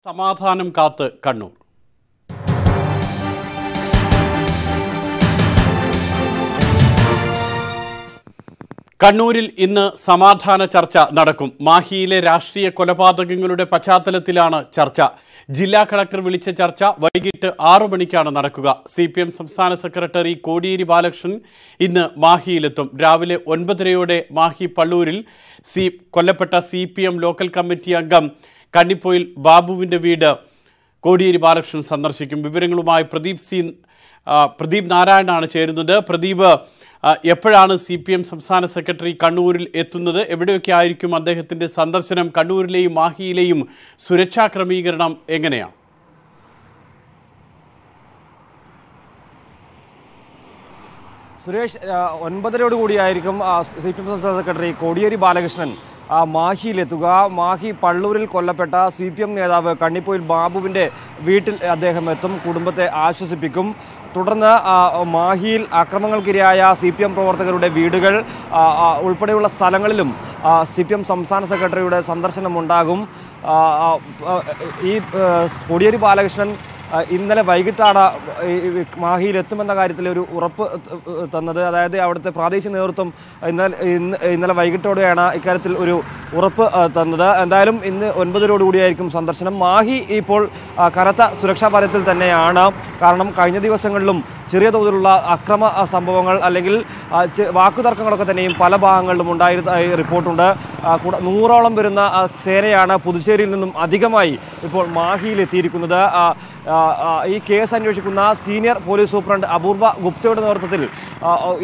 സമാധാനം കാത്ത് കണ്ണൂർ. കണ്ണൂരിൽ ഇന്ന് സമാധാന ചർച്ച നടക്കും. മാഹിയിലെ രാഷ്ട്രീയ കൊലപാതകങ്ങളുടെ പശ്ചാത്തലത്തിലാണ് ചർച്ച. ജില്ലാ കളക്ടർ വിളിച്ച ചർച്ച വൈകിട്ട് 6 മണിക്കാണ് നടക്കുക. CPM സംസ്ഥാന സെക്രട്ടറി കോടിയേരി ബാലകൃഷ്ണൻ ഇന്ന് മാഹിയിലെത്തും. രാവിലെ 9:30 മാഹി പള്ളൂരിൽ കൊല്ലപ്പെട്ട CPM ലോക്കൽ കമ്മിറ്റി അംഗം കണ്ണിപ്പൊയിൽ ബാബുവിന്റെ വീട് കോടിയേരി ബാലകൃഷ്ണൻ സന്ദർശിക്കും. വിവരങ്ങളുമായി പ്രദീപ് നാരായണനാണ് ചേരുന്നത്. പ്രദീപ്, എപ്പോഴാണ് CPM സംസ്ഥാന സെക്രട്ടറി കണ്ണൂരിൽ എത്തുന്നത്? എവിടെയൊക്കെ ആയിരിക്കും അദ്ദേഹത്തിന്റെ സന്ദർശനം? കണ്ണൂരിലെയും മാഹിയിലെയും സുരക്ഷാ ക്രമീകരണം എങ്ങനെയാണ്? സുരേഷ്, 9:30 CPM സംസ്ഥാന സെക്രട്ടറി കോടിയേരി ബാലകൃഷ്ണൻ മാഹിയിലെത്തുക. മാഹി പള്ളൂരിൽ കൊല്ലപ്പെട്ട CPM നേതാവ് കണ്ണിപ്പൊയിൽ ബാബുവിന്റെ വീട്ടിൽ അദ്ദേഹം എത്തും, കുടുംബത്തെ ആശ്വസിപ്പിക്കും. തുടർന്ന് മാഹിയിൽ അക്രമങ്ങൾക്കിരയായ CPM പ്രവർത്തകരുടെ വീടുകൾ ഉൾപ്പെടെയുള്ള സ്ഥലങ്ങളിലും CPM സംസ്ഥാന സെക്രട്ടറിയുടെ സന്ദർശനമുണ്ടാകും. ഈ കോടിയേരി ബാലകൃഷ്ണൻ ഇന്നലെ വൈകിട്ടാണ് മാഹിയിലെത്തുമെന്ന കാര്യത്തിൽ ഒരു ഉറപ്പ് തന്നത്. അതായത് അവിടുത്തെ പ്രാദേശിക നേതൃത്വം ഇന്നലെ വൈകിട്ടോടെയാണ് ഇക്കാര്യത്തിൽ ഒരു ഉറപ്പ് തന്നത്. എന്തായാലും ഇന്ന് 9:30 സന്ദർശനം. മാഹി ഇപ്പോൾ കനത്ത സുരക്ഷാ വലയത്തിൽ തന്നെയാണ്. കാരണം കഴിഞ്ഞ ദിവസങ്ങളിലും ചെറിയ തോതിലുള്ള അക്രമ സംഭവങ്ങൾ അല്ലെങ്കിൽ വാക്കുതർക്കങ്ങളൊക്കെ തന്നെയും പല ഭാഗങ്ങളിലും ഉണ്ടായിരുന്നതായി റിപ്പോർട്ടുണ്ട്. 100ഓളം വരുന്ന സേനയാണ് പുതുച്ചേരിയിൽ നിന്നും അധികമായി ഇപ്പോൾ മാഹിയിലെത്തിയിരിക്കുന്നത്. ഈ കേസ് അന്വേഷിക്കുന്ന സീനിയർ പോലീസ് സൂപ്രണ്ട് അപൂർവ ഗുപ്തയുടെ നേതൃത്വത്തിൽ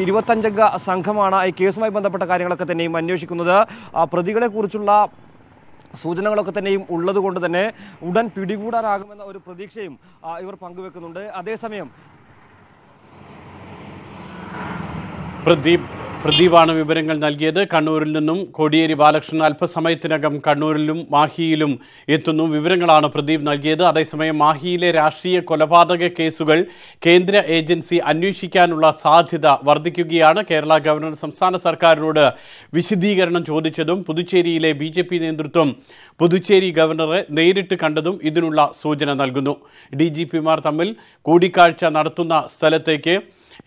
25 അംഗ സംഘമാണ് ഈ കേസുമായി ബന്ധപ്പെട്ട കാര്യങ്ങളൊക്കെ തന്നെയും അന്വേഷിക്കുന്നത്. പ്രതികളെ കുറിച്ചുള്ള സൂചനകളൊക്കെ തന്നെയും ഉള്ളതുകൊണ്ട് തന്നെ ഉടൻ പിടികൂടാനാകുമെന്ന ഒരു പ്രതീക്ഷയും ഇവർ പങ്കുവെക്കുന്നുണ്ട്. അതേസമയം പ്രദീപാണ് വിവരങ്ങൾ നൽകിയത്. കണ്ണൂരിൽ നിന്നും കോടിയേരി ബാലകൃഷ്ണൻ അല്പസമയത്തിനകം കണ്ണൂരിലും മാഹിയിലും എത്തുന്നു. വിവരങ്ങളാണ് പ്രദീപ് നൽകിയത്. അതേസമയം മാഹിയിലെ രാഷ്ട്രീയ കൊലപാതക കേസുകൾ കേന്ദ്ര ഏജൻസി അന്വേഷിക്കാനുള്ള സാധ്യത വർദ്ധിക്കുകയാണ്. കേരള ഗവർണർ സംസ്ഥാന സർക്കാരിനോട് വിശദീകരണം ചോദിച്ചതും പുതുച്ചേരിയിലെ BJP നേതൃത്വം പുതുച്ചേരി ഗവർണറെ നേരിട്ട് കണ്ടതും ഇതിനുള്ള സൂചന നൽകുന്നു. DGPമാർ തമ്മിൽ കൂടിക്കാഴ്ച നടത്തുന്ന സ്ഥലത്തേക്ക്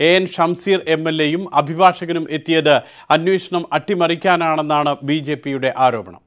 AN ഷംസീർ MLA യും അഭിഭാഷകനും എത്തിയത് അന്വേഷണം അട്ടിമറിക്കാനാണെന്നാണ് BJPയുടെ ആരോപണം.